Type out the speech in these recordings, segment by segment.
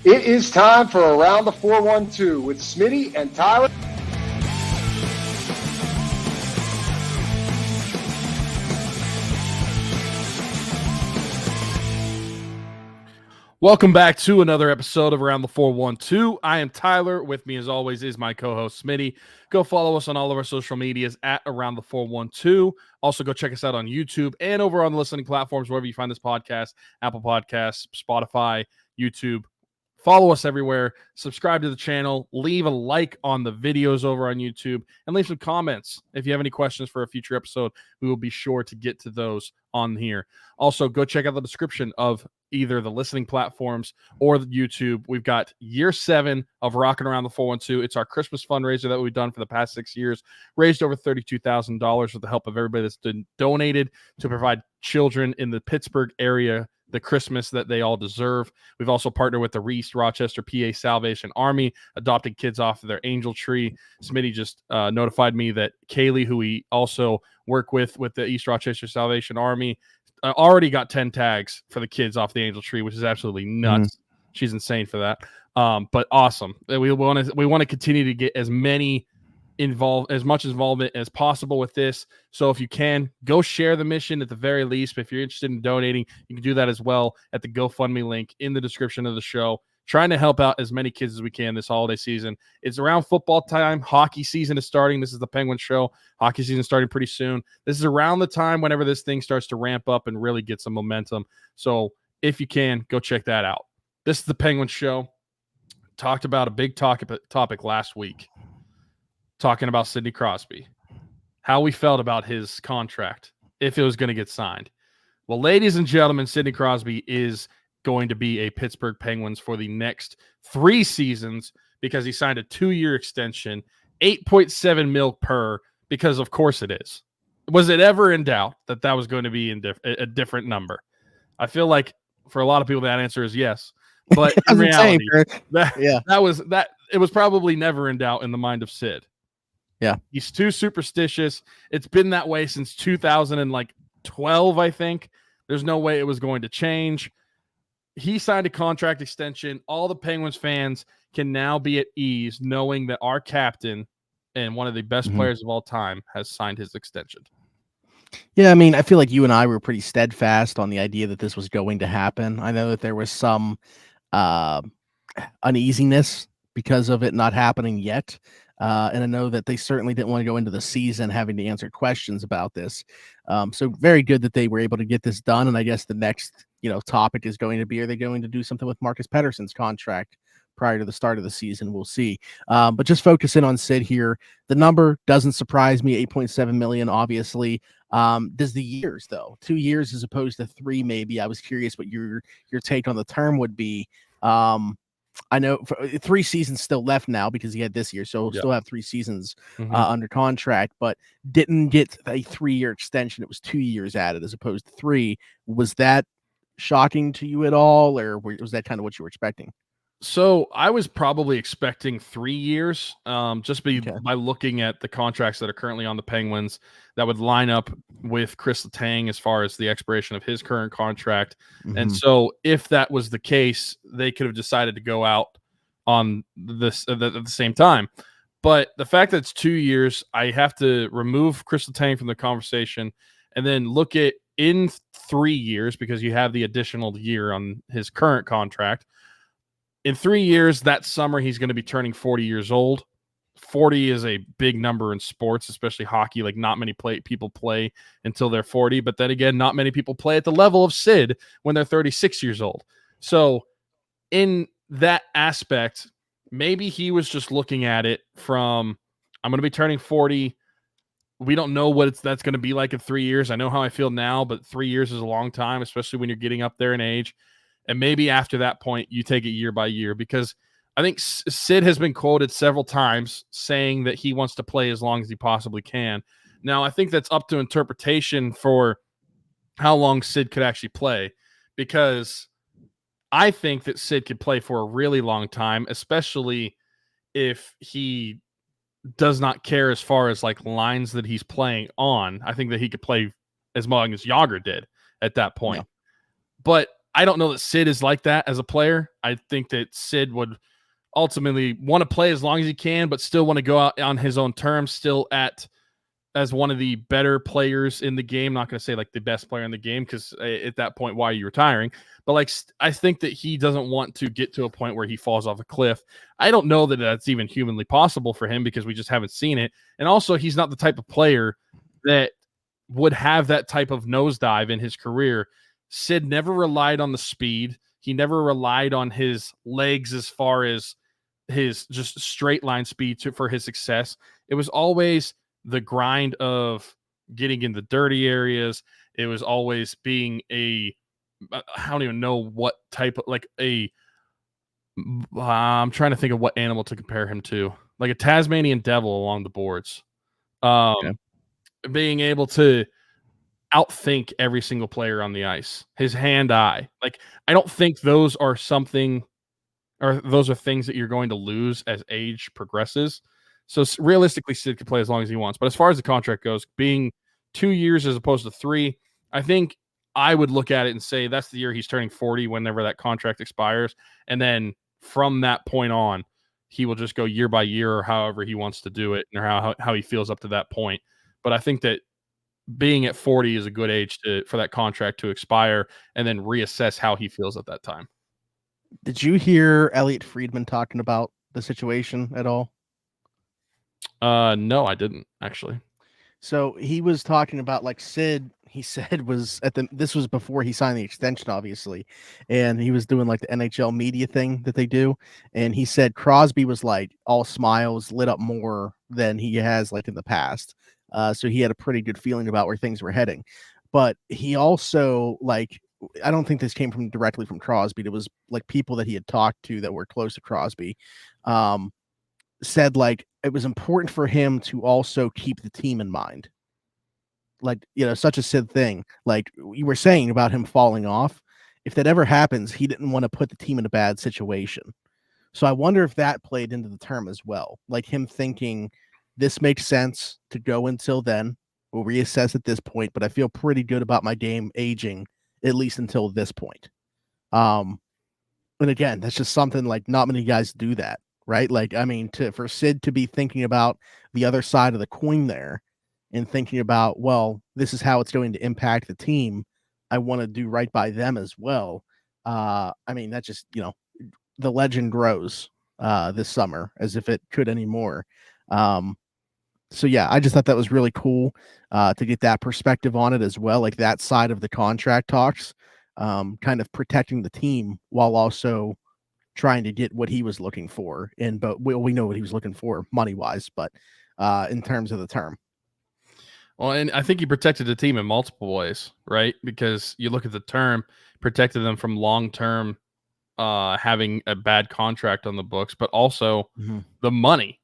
It is time for Around the 412 with Smitty and Tyler. Welcome back to another episode of Around the 412. I am Tyler. With me, as always, is my co-host, Smitty. Go follow us on all of our social medias at Around the 412. Also, go check us out on YouTube and over on the listening platforms, wherever you find this podcast, Apple Podcasts, Spotify, YouTube. Follow us everywhere. Subscribe to the channel. Leave a like on the videos over on YouTube. And leave some comments. If you have any questions for a future episode, we will be sure to get to those on here. Also, go check out the description of either the listening platforms or the YouTube. We've got year 7 of Rocking Around the 412. It's our Christmas fundraiser that we've done for the past 6 years. Raised over $32,000 with the help of everybody that's been donated to provide children in the Pittsburgh area the Christmas that they all deserve. We've also partnered with the East Rochester, PA Salvation Army, adopting kids off of their angel tree. Smitty just notified me that Kaylee, who we also work with the East Rochester Salvation Army, already got 10 tags for the kids off the angel tree, which is absolutely nuts. She's insane for that. But awesome. We want to continue to get as much involvement as possible with this. So if you can, go share the mission at the very least. But if you're interested in donating, you can do that as well at the GoFundMe link in the description of the show. Trying to help out as many kids as we can this holiday season. It's around football time. Hockey season is starting. This is the Penguins show. Hockey season is starting pretty soon. This is around the time whenever this thing starts to ramp up and really get some momentum. So if you can, go check that out. This is the Penguins show. Talked about a big topic last week. Talking about Sidney Crosby, how we felt about his contract, if it was going to get signed. Well, ladies and gentlemen, Sidney Crosby is going to be a Pittsburgh Penguins for the next 3 seasons because he signed a 2-year extension, $8.7 million per, because of course it is. Was it ever in doubt that that was going to be a different number? I feel like for a lot of people that answer is yes. But in reality, it was probably never in doubt in the mind of Sid. Yeah. He's too superstitious. It's been that way since 2012, I think. There's no way it was going to change. He signed a contract extension. All the Penguins fans can now be at ease knowing that our captain and one of the best players of all time has signed his extension. Yeah, I mean, I feel like you and I were pretty steadfast on the idea that this was going to happen. I know that there was some uneasiness because of it not happening yet. And I know that they certainly didn't want to go into the season having to answer questions about this. So very good that they were able to get this done. And I guess the next, topic is going to be, are they going to do something with Marcus Pettersson's contract prior to the start of the season? We'll see. But just focusing on Sid here, the number doesn't surprise me. $8.7 million, obviously. Does the years though, 2 years as opposed to 3, maybe? I was curious what your take on the term would be. I know 3 seasons still left now because he had this year, so still have 3 seasons under contract, but didn't get a 3-year extension. It was 2 years added as opposed to 3. Was that shocking to you at all, or was that kind of what you were expecting? So I was probably expecting 3 years, by looking at the contracts that are currently on the Penguins that would line up with Chris Letang as far as the expiration of his current contract. And so if that was the case, they could have decided to go out on this at the same time. But the fact that it's 2 years, I have to remove Chris Letang from the conversation and then look at in 3 years, because you have the additional year on his current contract. In 3 years, that summer, he's going to be turning 40 years old. 40 is a big number in sports, especially hockey. Like, not many people play until they're 40. But then again, not many people play at the level of Sid when they're 36 years old. So in that aspect, maybe he was just looking at it from, I'm going to be turning 40. We don't know what that's going to be like in 3 years. I know how I feel now, but 3 years is a long time, especially when you're getting up there in age. And maybe after that point, you take it year by year, because I think Sid has been quoted several times saying that he wants to play as long as he possibly can. Now, I think that's up to interpretation for how long Sid could actually play, because I think that Sid could play for a really long time, especially if he does not care as far as like lines that he's playing on. I think that he could play as long as Yager did at that point. Yeah. But I don't know that Sid is like that as a player. I think that Sid would ultimately want to play as long as he can, but still want to go out on his own terms, still as one of the better players in the game. Not going to say like the best player in the game, because at that point, why are you retiring? But like, I think that he doesn't want to get to a point where he falls off a cliff. I don't know that that's even humanly possible for him, because we just haven't seen it. And also, he's not the type of player that would have that type of nosedive in his career. Sid never relied on the speed. He never relied on his legs as far as his just straight line speed for his success. It was always the grind of getting in the dirty areas. It was always being I don't even know what type of, like I'm trying to think of what animal to compare him to, like a Tasmanian devil along the boards. Okay. Being able to outthink every single player on the ice, his hand-eye. Like, I don't think those are things that you're going to lose as age progresses. So realistically, Sid could play as long as he wants. But as far as the contract goes, being 2 years as opposed to 3, I think I would look at it and say that's the year he's turning 40 whenever that contract expires. And then from that point on, he will just go year by year or however he wants to do it, or how he feels up to that point. But I think that being at 40 is a good age for that contract to expire, and then reassess how he feels at that time. Did you hear Elliot Friedman talking about the situation at all? No, I didn't actually. So he was talking about, like, Sid, he said, was this was before he signed the extension, obviously. And he was doing like the NHL media thing that they do. And he said Crosby was like all smiles, lit up more than he has like in the past. So he had a pretty good feeling about where things were heading. But he also, like, I don't think this came directly from Crosby. It was like people that he had talked to that were close to Crosby, said like it was important for him to also keep the team in mind. Like, such a Sid thing. Like you were saying about him falling off. If that ever happens, he didn't want to put the team in a bad situation. So I wonder if that played into the term as well. Like him thinking this makes sense to go until then. We'll reassess at this point, but I feel pretty good about my game aging at least until this point. And again, that's just something like not many guys do that, right? Like, I mean, for Sid to be thinking about the other side of the coin there and thinking about, well, this is how it's going to impact the team. I want to do right by them as well. I mean, that just, the legend grows this summer as if it could anymore. So yeah, I just thought that was really cool to get that perspective on it as well, like that side of the contract talks, kind of protecting the team while also trying to get what he was looking for. But we know what he was looking for money wise, but in terms of the term. Well, and I think he protected the team in multiple ways, right? Because you look at the term, protected them from long-term having a bad contract on the books, but also the money.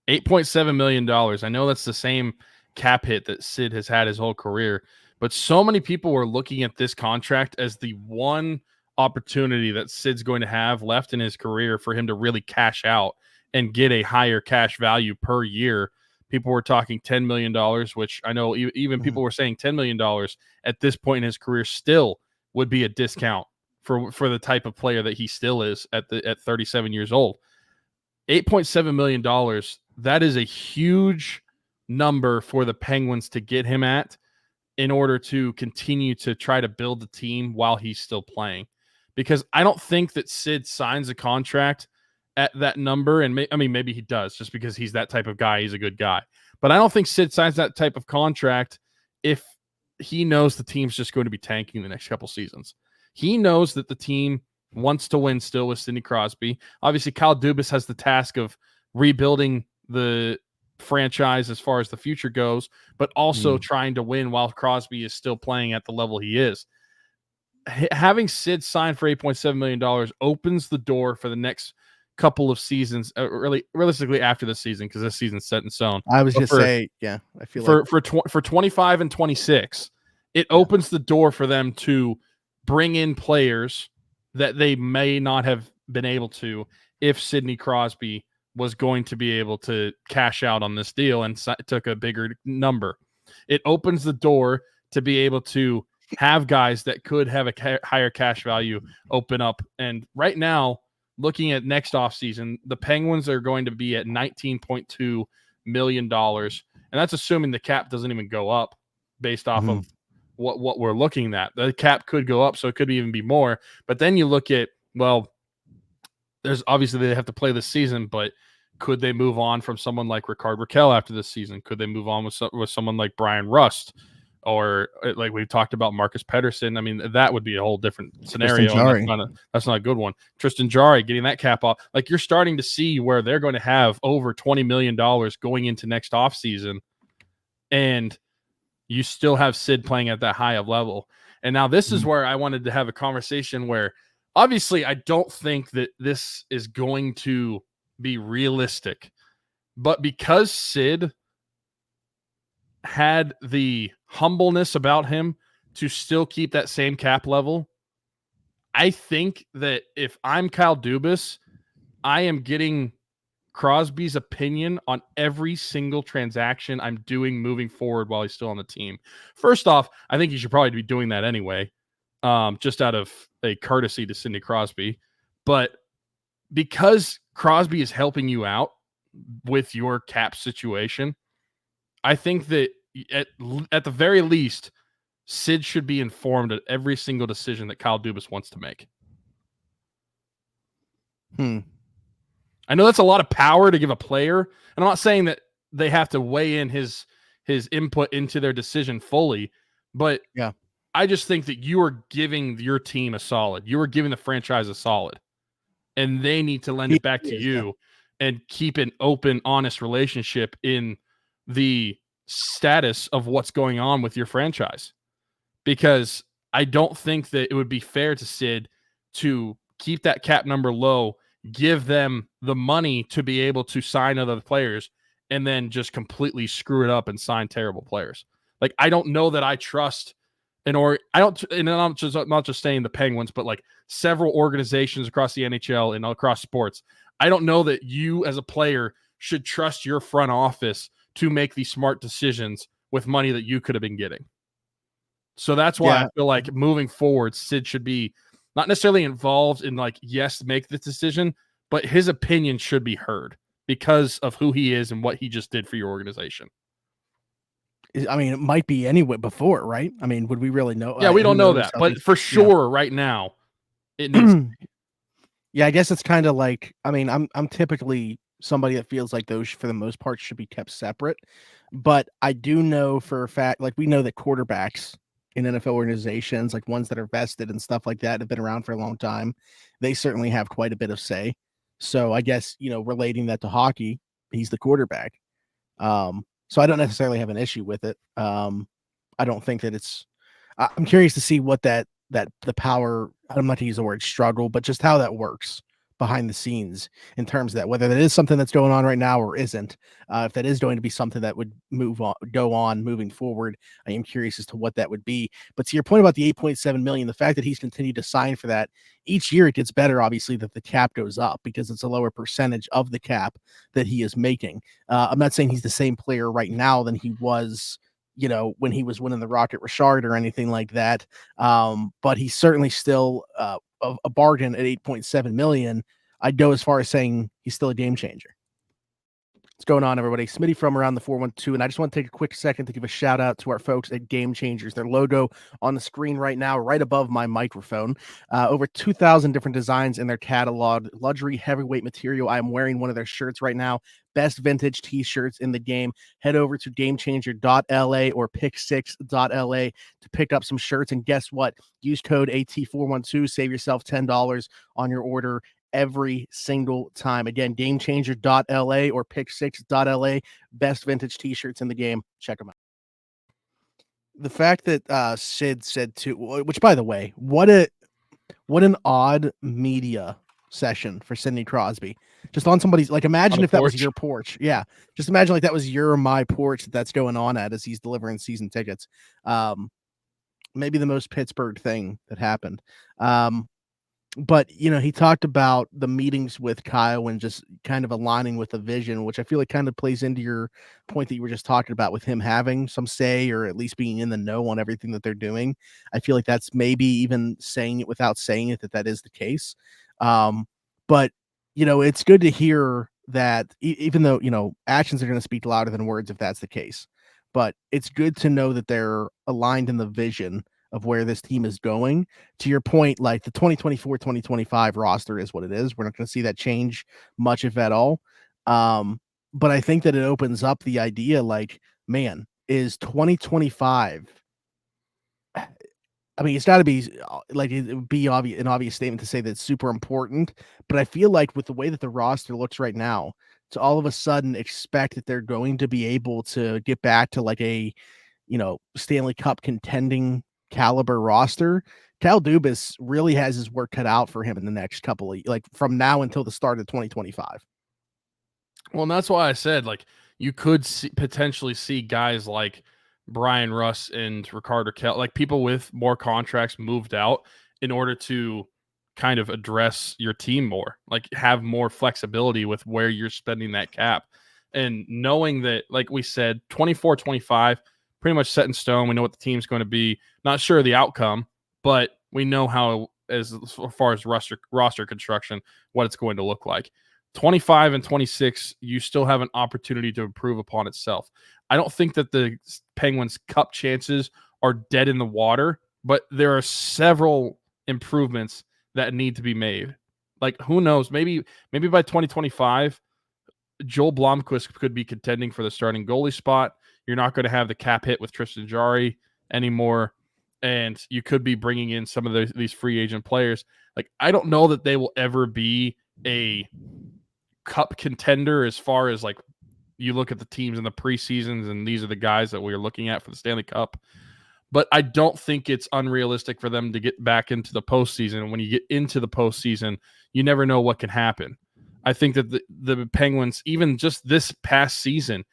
$8.7 million. I know that's the same cap hit that Sid has had his whole career, but so many people were looking at this contract as the one opportunity that Sid's going to have left in his career for him to really cash out and get a higher cash value per year. People were talking $10 million, which I know even people were saying $10 million at this point in his career still would be a discount for the type of player that he still is at 37 years old. $8.7 million, that is a huge number for the Penguins to get him at in order to continue to try to build the team while he's still playing. Because I don't think that Sid signs a contract at that number, and maybe he does just because he's that type of guy. He's a good guy. But I don't think Sid signs that type of contract if he knows the team's just going to be tanking the next couple seasons. He knows that the team wants to win still with Sidney Crosby. Obviously, Kyle Dubas has the task of rebuilding the franchise as far as the future goes, but also trying to win while Crosby is still playing at the level he is. Having Sid signed for $8.7 million opens the door for the next couple of seasons, really realistically after this season, because this season's set in stone. I was just say, yeah, I feel for 25 and 26, it opens the door for them to bring in players that they may not have been able to if Sidney Crosby was going to be able to cash out on this deal and took a bigger number. It opens the door to be able to have guys that could have a higher cash value open up. And right now, looking at next offseason, the Penguins are going to be at $19.2 million. And that's assuming the cap doesn't even go up based off of what we're looking at. The cap could go up, so it could even be more. But then you look at, well, there's obviously they have to play this season, but could they move on from someone like Rickard Rakell after this season? Could they move on with someone like Brian Rust? Or like we've talked about Marcus Pettersson. I mean, that would be a whole different scenario. And that's not a good one. Tristan Jarry getting that cap off. Like you're starting to see where they're going to have over $20 million going into next offseason. And you still have Sid playing at that high of level. And now this is where I wanted to have a conversation where obviously I don't think that this is going to be realistic. But because Sid had the humbleness about him to still keep that same cap level, I think that if I'm Kyle Dubas, I am getting Crosby's opinion on every single transaction I'm doing moving forward while he's still on the team. First off, I think he should probably be doing that anyway, just out of a courtesy to Sidney Crosby. But because Crosby is helping you out with your cap situation, I think that at the very least, Sid should be informed of every single decision that Kyle Dubas wants to make. I know that's a lot of power to give a player, and I'm not saying that they have to weigh in his input into their decision fully, but yeah, I just think that you are giving your team a solid. You are giving the franchise a solid, and they need to lend it back to you and keep an open, honest relationship in the status of what's going on with your franchise. Because I don't think that it would be fair to Sid to keep that cap number low, give them the money to be able to sign other players, and then just completely screw it up and sign terrible players. Like, I don't know that I trust and I'm not just saying the Penguins, but like several organizations across the NHL and across sports. I don't know that you as a player should trust your front office to make these smart decisions with money that you could have been getting. So that's why I feel like moving forward, Sid should be not necessarily involved in like, yes, make this decision, but his opinion should be heard because of who he is and what he just did for your organization. I mean, it might be anyway before, right? I mean, would we really know? Yeah, we don't know that, but for sure right now it needs to be. Yeah, I guess it's kind of like, I mean, I'm typically somebody that feels like those for the most part should be kept separate, but I do know for a fact, like we know that quarterbacks in NFL organizations, like ones that are vested and stuff like that, have been around for a long time. They certainly have quite a bit of say. So I guess, relating that to hockey, he's the quarterback. So I don't necessarily have an issue with it. I don't think that I'm curious to see what the power, I'm not to use the word struggle, but just how that works behind the scenes in terms of that, whether that is something that's going on right now or isn't. If that is going to be something that would go on moving forward, I am curious as to what that would be. But to your point about the $8.7 million, the fact that he's continued to sign for that each year, it gets better, obviously, that the cap goes up because it's a lower percentage of the cap that he is making. I'm not saying he's the same player right now than he was, when he was winning the Rocket Richard or anything like that. But he's certainly still a bargain at $8.7 million. I'd go as far as saying he's still a game changer. What's going on, everybody? Smitty from Around the 412, and I just want to take a quick second to give a shout out to our folks at Game Changers. Their logo on the screen right now, right above my microphone. Over 2,000 different designs in their catalog. Luxury heavyweight material. I'm wearing one of their shirts right now. Best vintage t-shirts in the game. Head over to gamechanger.la or pick6.la to pick up some shirts. And guess what? Use code AT412. Save yourself $10 on your order every single time. Again, gamechanger.la or pick6.la. Best vintage t-shirts in the game. Check them out. The fact that Sid said too, which by the way, what an odd media session for Sidney Crosby. Just on somebody's, like, imagine if that was your porch. Yeah. Just imagine like that was your or my porch that's going on at as he's delivering season tickets. Maybe the most Pittsburgh thing that happened. But, he talked about the meetings with Kyle and just kind of aligning with the vision, which I feel like kind of plays into your point that you were just talking about with him having some say or at least being in the know on everything that they're doing. I feel like that's maybe even saying it without saying it, that is the case. But, it's good to hear that even though, actions are going to speak louder than words if that's the case. But it's good to know that they're aligned in the vision of where this team is going. To your point, like the 2024-2025 roster is what it is. We're not going to see that change much, if at all. But I think that it opens up the idea, like, man, is 2025. I mean, it's got to be like it would be an obvious statement to say that it's super important. But I feel like with the way that the roster looks right now, to all of a sudden expect that they're going to be able to get back to like a Stanley Cup contending caliber roster, Cal Dubas really has his work cut out for him in the next couple of, like, from now until the start of 2025. Well, and that's why I said, like, you could potentially see guys like Brian Russ and Ricardo Kell, like people with more contracts moved out in order to kind of address your team more, like have more flexibility with where you're spending that cap. And knowing that, like we said, 24-25, pretty much set in stone. We know what the team's going to be. Not sure of the outcome, but we know how, as far as roster construction, what it's going to look like. 25 and 26, you still have an opportunity to improve upon itself. I don't think that the Penguins' cup chances are dead in the water, but there are several improvements that need to be made. Like, who knows? Maybe by 2025, Joel Blomqvist could be contending for the starting goalie spot. You're not going to have the cap hit with Tristan Jarry anymore, and you could be bringing in some of these free agent players. Like, I don't know that they will ever be a cup contender as far as, like, you look at the teams in the preseasons and these are the guys that we are looking at for the Stanley Cup. But I don't think it's unrealistic for them to get back into the postseason. And when you get into the postseason, you never know what can happen. I think that the Penguins, even just this past season,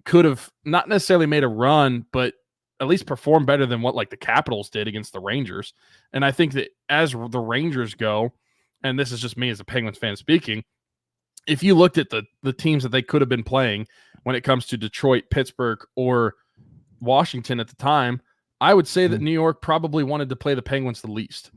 could have not necessarily made a run, but at least performed better than what, like, the Capitals did against the Rangers. And I think that as the Rangers go, and this is just me as a Penguins fan speaking, if you looked at the teams that they could have been playing when it comes to Detroit, Pittsburgh, or Washington at the time, I would say that New York probably wanted to play the Penguins the least.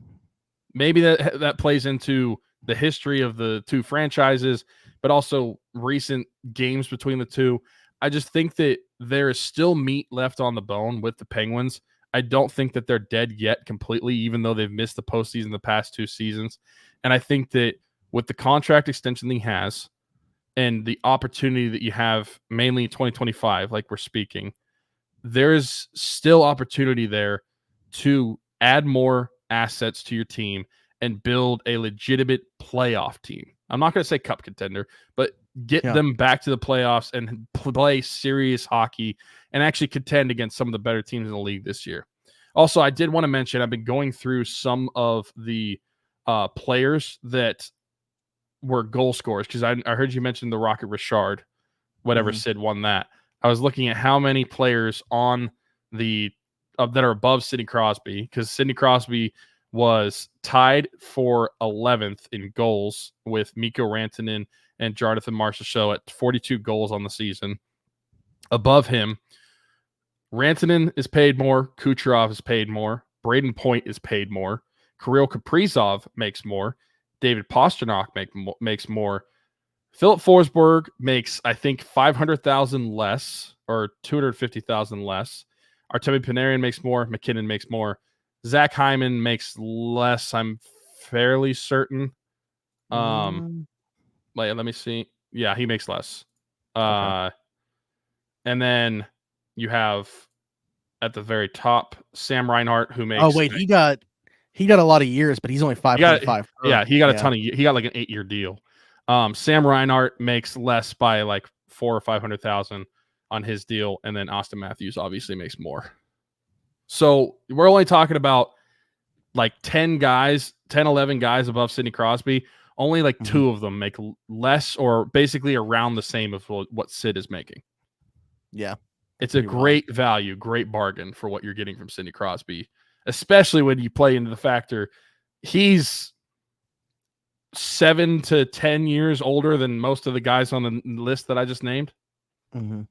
Maybe that plays into the history of the two franchises, but also recent games between the two. I just think that there is still meat left on the bone with the Penguins. I don't think that they're dead yet completely, even though they've missed the postseason the past two seasons. And I think that with the contract extension that he has and the opportunity that you have mainly in 2025, like we're speaking, there's still opportunity there to add more assets to your team and build a legitimate playoff team. I'm not going to say cup contender, but get them back to the playoffs and play serious hockey and actually contend against some of the better teams in the league this year. Also, I did want to mention, I've been going through some of the players that were goal scorers, because I heard you mention the Rocket Richard, whatever Sid won that. I was looking at how many players on the that are above Sidney Crosby, because Sidney Crosby was tied for 11th in goals with Mikko Rantanen and Jonathan Marchessault at 42 goals on the season. Above him, Rantanen is paid more, Kucherov is paid more, Braden Point is paid more, Kirill Kaprizov makes more, David Pastrnak makes more. Philip Forsberg makes, I think, $500,000 less or $250,000 less. Artemi Panarin makes more. McKinnon makes more. Zach Hyman makes less, I'm fairly certain. Let me see. Yeah, he makes less. Okay. And then you have at the very top Sam Reinhart, who makes. Oh wait, he got a lot of years, but he's only 5.5. He got a ton of. He got like an 8-year deal. Sam Reinhart makes less by like $400,000 or $500,000 on his deal, and then Austin Matthews obviously makes more. So we're only talking about like 10, 11 guys above Sidney Crosby. Only like 2 of them make less or basically around the same of what Sid is making. Yeah. It's a great value, great bargain for what you're getting from Sidney Crosby, especially when you play into the factor he's 7 to 10 years older than most of the guys on the list that I just named. Mm-hmm.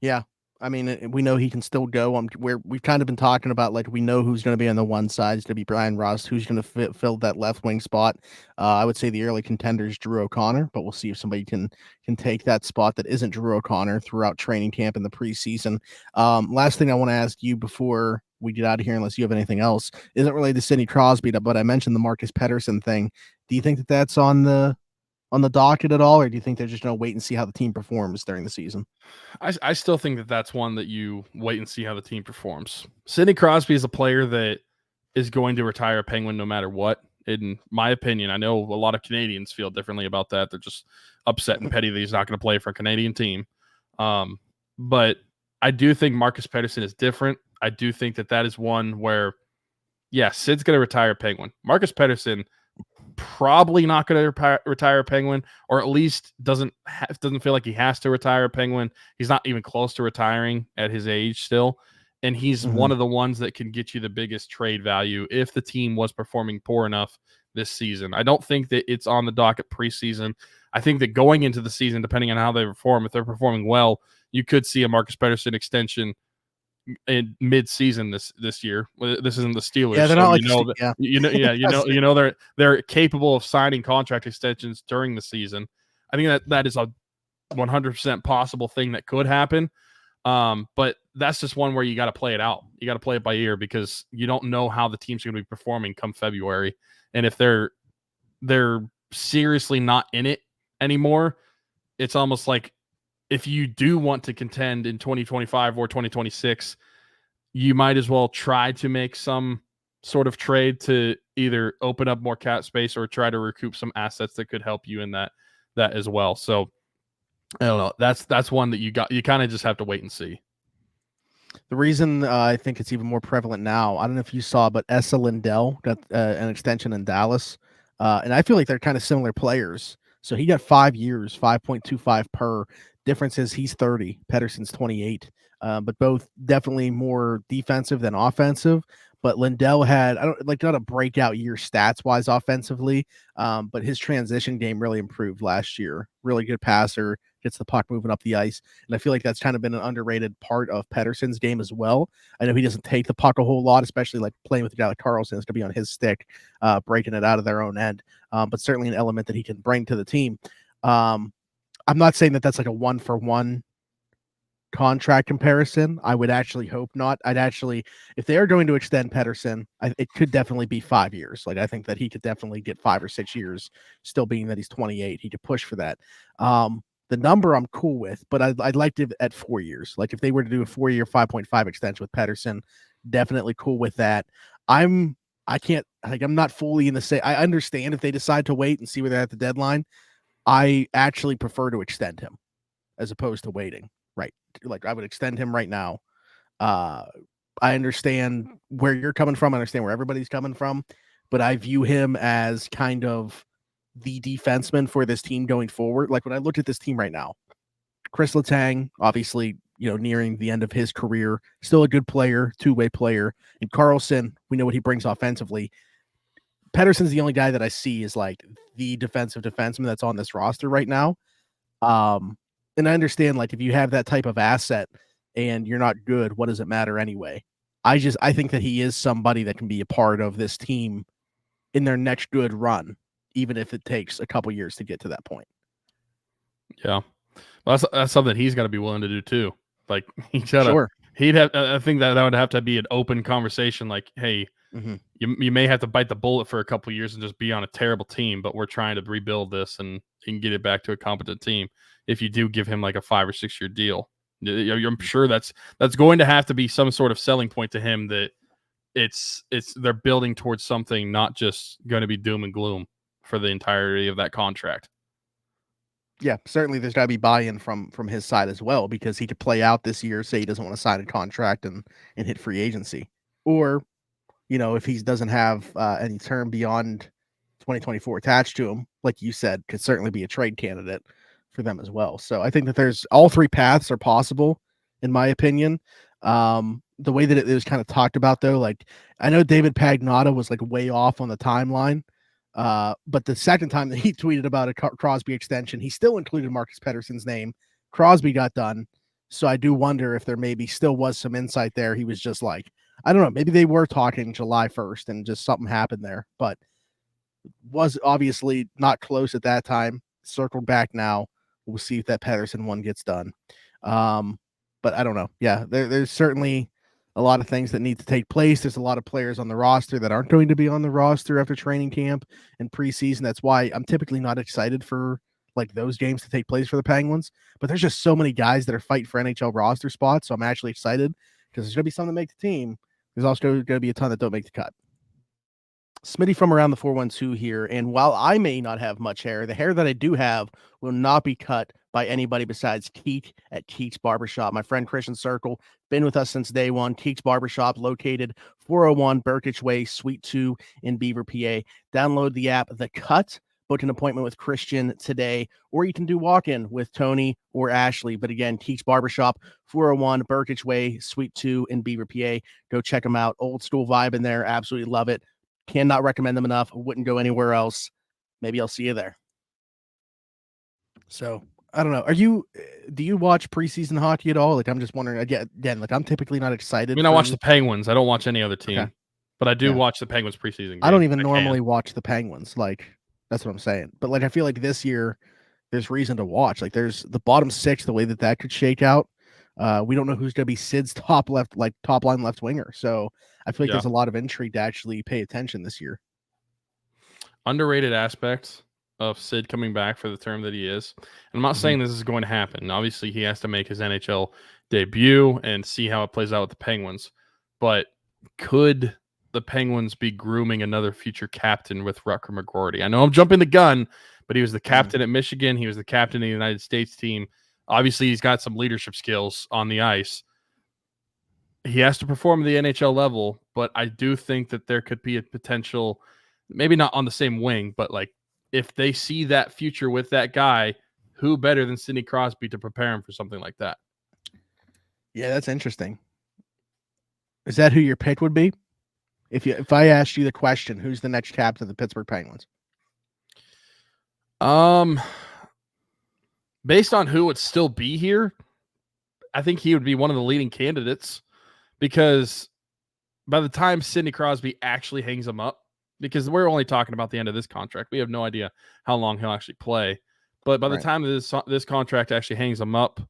Yeah. I mean, we know he can still go. We've kind of been talking about, like, we know who's going to be on the one side. It's going to be Brian Rust, who's going to fill that left wing spot. I would say the early contender is Drew O'Connor, but we'll see if somebody can take that spot that isn't Drew O'Connor throughout training camp in the preseason. Last thing I want to ask you before we get out of here, unless you have anything else, isn't related to Sidney Crosby, but I mentioned the Marcus Pettersson thing. Do you think that that's on the docket at all, or do you think they're just going to wait and see how the team performs during the season? I still think that that's one that you wait and see how the team performs. Sidney Crosby is a player that is going to retire a Penguin no matter what. In my opinion, I know a lot of Canadians feel differently about that. They're just upset and petty that he's not going to play for a Canadian team. But I do think Marcus Pettersson is different. I do think that is one where, yeah, Sid's going to retire a Penguin. Marcus Pettersson probably not going to retire a Penguin, or at least doesn't feel like he has to retire a Penguin. He's not even close to retiring at his age still, and he's one of the ones that can get you the biggest trade value if the team was performing poor enough this season. I don't think that it's on the docket preseason. I think that going into the season, depending on how they perform, if they're performing well, you could see a Marcus Pettersson extension in mid-season this year. This isn't the Steelers. Yeah, they're not they're capable of signing contract extensions during the season. I think that is a 100% possible thing that could happen. But that's just one where you got to play it out. You got to play it by ear, because you don't know how the team's going to be performing come February. And if they're seriously not in it anymore, it's almost like, if you do want to contend in 2025 or 2026, you might as well try to make some sort of trade to either open up more cap space or try to recoup some assets that could help you in that as well. So I don't know. That's one that you kind of just have to wait and see. The reason I think it's even more prevalent now, I don't know if you saw, but Esa Lindell got an extension in Dallas. And I feel like they're kind of similar players. So he got 5 years, 5.25 per. Difference is he's 30, Pettersson's 28, but both definitely more defensive than offensive. But Lindell had, not a breakout year stats wise offensively, but his transition game really improved last year. Really good passer, gets the puck moving up the ice, and I feel like that's kind of been an underrated part of Pettersson's game as well. I know he doesn't take the puck a whole lot, especially like playing with a guy like Carlson. It's going to be on his stick, breaking it out of their own end, but certainly an element that he can bring to the team. I'm not saying that that's like a 1-for-1 contract comparison. I would actually hope not. If they are going to extend Pettersson, it could definitely be 5 years. Like, I think that he could definitely get 5 or 6 years, still being that he's 28. He could push for that. The number I'm cool with, but I'd like to at 4 years. Like, if they were to do a 4-year 5.5 extension with Pettersson, definitely cool with that. I'm not fully in the same. I understand if they decide to wait and see where they're at the deadline. I actually prefer to extend him as opposed to waiting. Right. Like, I would extend him right now. I understand where you're coming from. I understand where everybody's coming from, but I view him as kind of the defenseman for this team going forward. Like, when I look at this team right now, Chris Letang, obviously, nearing the end of his career, still a good player, two-way player. And Carlson, we know what he brings offensively. Pettersson's the only guy that I see is like the defensive defenseman that's on this roster right now. And I understand, like, if you have that type of asset and you're not good, what does it matter anyway? I think that he is somebody that can be a part of this team in their next good run, even if it takes a couple years to get to that point. Yeah. Well, that's something he's got to be willing to do too. Like, he's got to, Sure. I think that would have to be an open conversation. Like, hey, you may have to bite the bullet for a couple of years and just be on a terrible team, but we're trying to rebuild this and get it back to a competent team. If you do give him like a 5 or 6 year deal, I'm sure that's going to have to be some sort of selling point to him, that they're building towards something, not just going to be doom and gloom for the entirety of that contract. Yeah, certainly there's got to be buy-in from his side as well, because he could play out this year, say he doesn't want to sign a contract and hit free agency. Or, if he doesn't have any term beyond 2024 attached to him, like you said, could certainly be a trade candidate for them as well. So I think that there's all three paths are possible, in my opinion. The way that it was kind of talked about, though, like, I know David Pagnotta was like way off on the timeline. But the second time that he tweeted about a Crosby extension, he still included Marcus Pettersson's name. Crosby got done. So I do wonder if there maybe still was some insight there. He was just like, I don't know, maybe they were talking July 1st and just something happened there, but was obviously not close at that time. Circled back now. We'll see if that Pettersson one gets done. But I don't know. Yeah, there's certainly a lot of things that need to take place. There's a lot of players on the roster that aren't going to be on the roster after training camp and preseason. That's why I'm typically not excited for like those games to take place for the Penguins. But there's just so many guys that are fighting for NHL roster spots. So I'm actually excited because there's going to be some that make the team. There's also going to be a ton that don't make the cut. Smitty from around the 412 here. And while I may not have much hair, the hair that I do have will not be cut by anybody besides Keek at Keek's Barbershop. My friend Christian Circle, been with us since day one. Keek's Barbershop, located 401 Burkitch Way, Suite 2 in Beaver, PA. Download the app The Cut. Book an appointment with Christian today, or you can do walk-in with Tony or Ashley. But again, Keek's Barbershop, 401 Burkitch Way, Suite 2 in Beaver, PA. Go check them out. Old school vibe in there. Absolutely love it. Cannot recommend them enough. Wouldn't go anywhere else. Maybe I'll see you there. So I don't know. Do you watch preseason hockey at all? Like, I'm just wondering again, like I'm typically not excited. I mean, I watch the Penguins. I don't watch any other team, okay. But I do watch the Penguins preseason game. I don't even normally watch the Penguins. Like, that's what I'm saying. But like, I feel like this year there's reason to watch. Like, there's the bottom six, the way that could shake out. We don't know who's going to be Sid's top line left winger. So I feel like there's a lot of intrigue to actually pay attention this year. Underrated aspect of Sid coming back for the term that he is. And I'm not saying this is going to happen. Obviously, he has to make his NHL debut and see how it plays out with the Penguins. But could the Penguins be grooming another future captain with Rutger McGroarty? I know I'm jumping the gun, but he was the captain at Michigan. He was the captain of the United States team. Obviously, he's got some leadership skills on the ice. He has to perform at the NHL level, but I do think that there could be a potential, maybe not on the same wing, but like if they see that future with that guy, who better than Sidney Crosby to prepare him for something like that? Yeah, that's interesting. Is that who your pick would be? If I asked you the question, who's the next captain of the Pittsburgh Penguins? Based on who would still be here, I think he would be one of the leading candidates because by the time Sidney Crosby actually hangs him up, because we're only talking about the end of this contract, we have no idea how long he'll actually play. But by the time this contract actually hangs him up,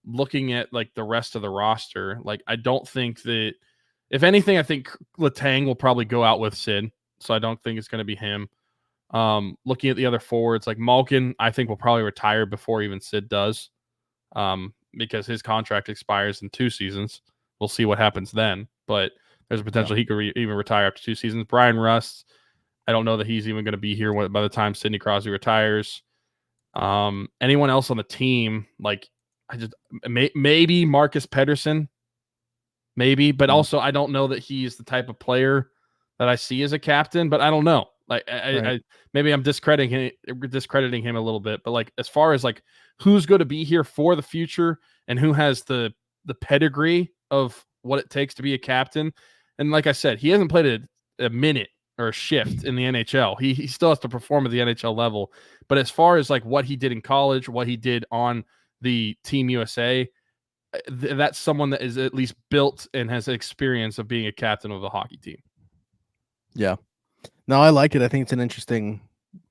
looking at like the rest of the roster, like I don't think that, if anything, I think Letang will probably go out with Sid. So I don't think it's going to be him. Looking at the other forwards, like Malkin, I think will probably retire before even Sid does, because his contract expires in 2 seasons. We'll see what happens then, but there's a potential he could even retire after 2 seasons. Brian Rust, I don't know that he's even going to be here by the time Sidney Crosby retires. Anyone else on the team, like maybe Marcus Pettersson, maybe, but also I don't know that he's the type of player that I see as a captain, but I don't know. Like I maybe I'm discrediting him a little bit, but like as far as like who's going to be here for the future and who has the pedigree of what it takes to be a captain, and like I said, he hasn't played a minute or a shift in the NHL. He still has to perform at the NHL level, but as far as like what he did in college, what he did on the Team USA, that's someone that is at least built and has experience of being a captain of the hockey team. Yeah. No, I like it. I think it's an interesting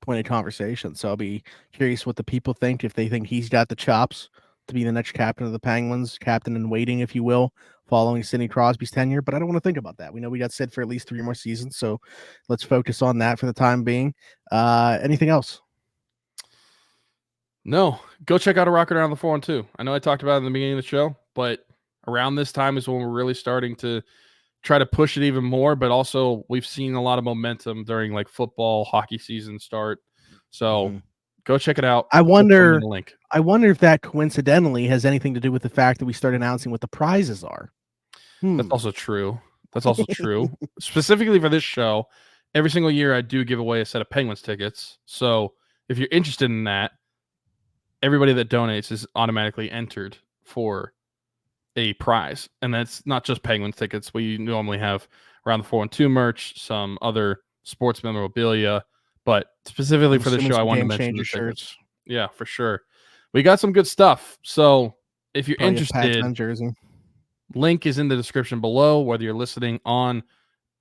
point of conversation. So I'll be curious what the people think, if they think he's got the chops to be the next captain of the Penguins, captain in waiting, if you will, following Sidney Crosby's tenure. But I don't want to think about that. We know we got Sid for at least 3 more seasons, so let's focus on that for the time being. Anything else? No. Go check out A Rocket Around the 412. I know I talked about it in the beginning of the show, but around this time is when we're really starting to try to push it even more, but also we've seen a lot of momentum during like football, hockey season start. So go check it out. I wonder if that coincidentally has anything to do with the fact that we start announcing what the prizes are. That's also true. Specifically for this show, every single year I do give away a set of Penguins tickets. So if you're interested in that, everybody that donates is automatically entered for a prize. And that's not just Penguins tickets. We normally have Around the 412 merch, some other sports memorabilia. But specifically for the show, I wanted to mention the shirts. Yeah, for sure. We got some good stuff. So if you're interested, jersey. link is in the description below, whether you're listening on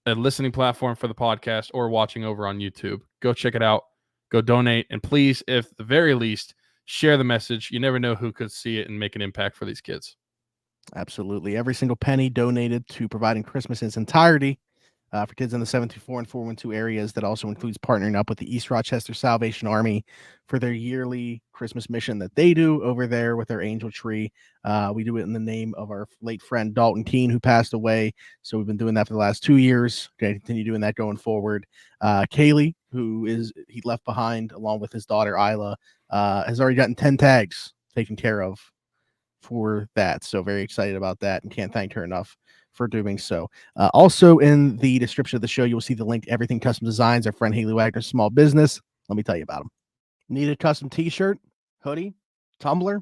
a listening platform for the podcast or watching over on YouTube. Go check it out. Go donate. And please, if the very least, share the message. You never know who could see it and make an impact for these kids. Absolutely. Every single penny donated to providing Christmas in its entirety for kids in the 724 and 412 areas. That also includes partnering up with the East Rochester Salvation Army for their yearly Christmas mission that they do over there with their angel tree. We do it in the name of our late friend Dalton Keene, who passed away. So we've been doing that for the last 2 years. Going to continue doing that going forward. Kaylee, he left behind along with his daughter Isla, has already gotten 10 tags taken care of for that. So very excited about that and can't thank her enough for doing so. Also in the description of the show, you will see the link to Everything Custom Designs, our friend Haley Wagner's small business. Let me tell you about them. Need a custom t-shirt, hoodie, tumbler?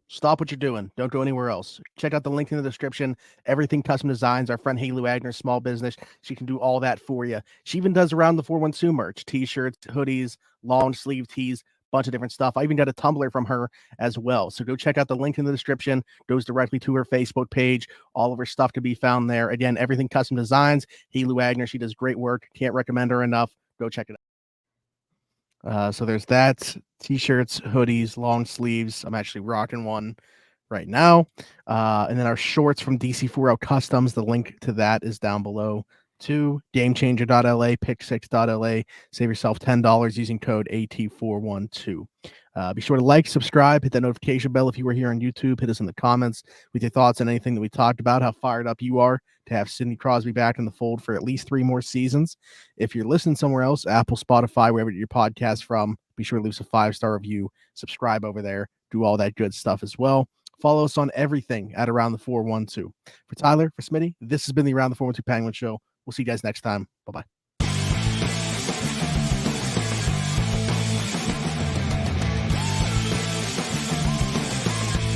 Stop what you're doing. Don't go anywhere else. Check out the link in the description. Everything Custom Designs, our friend Haley Wagner's small business. She can do all that for you. She even does around the 412 merch, t-shirts, hoodies, long sleeve tees, bunch of different stuff. I even got a tumbler from her as well. So go check out the link in the description. Goes directly to her Facebook page. All of her stuff can be found there. Again, Everything Custom Designs. Haley Wagner. She does great work. Can't recommend her enough. Go check it out. So there's that. T-shirts, hoodies, long sleeves. I'm actually rocking one right now. And then our shorts from DC4L Customs. The link to that is down below. To gamechanger.la, pick6.la. Save yourself $10 using code AT412. Be sure to like, subscribe, hit that notification bell if you were here on YouTube. Hit us in the comments with your thoughts on anything that we talked about, how fired up you are to have Sidney Crosby back in the fold for at least 3 more seasons. If you're listening somewhere else, Apple, Spotify, wherever you get your podcast from, be sure to leave us a 5-star review, subscribe over there, do all that good stuff as well. Follow us on everything at Around the 412. For Tyler, for Smitty, this has been the Around the 412 Penguin Show. We'll see you guys next time. Bye-bye.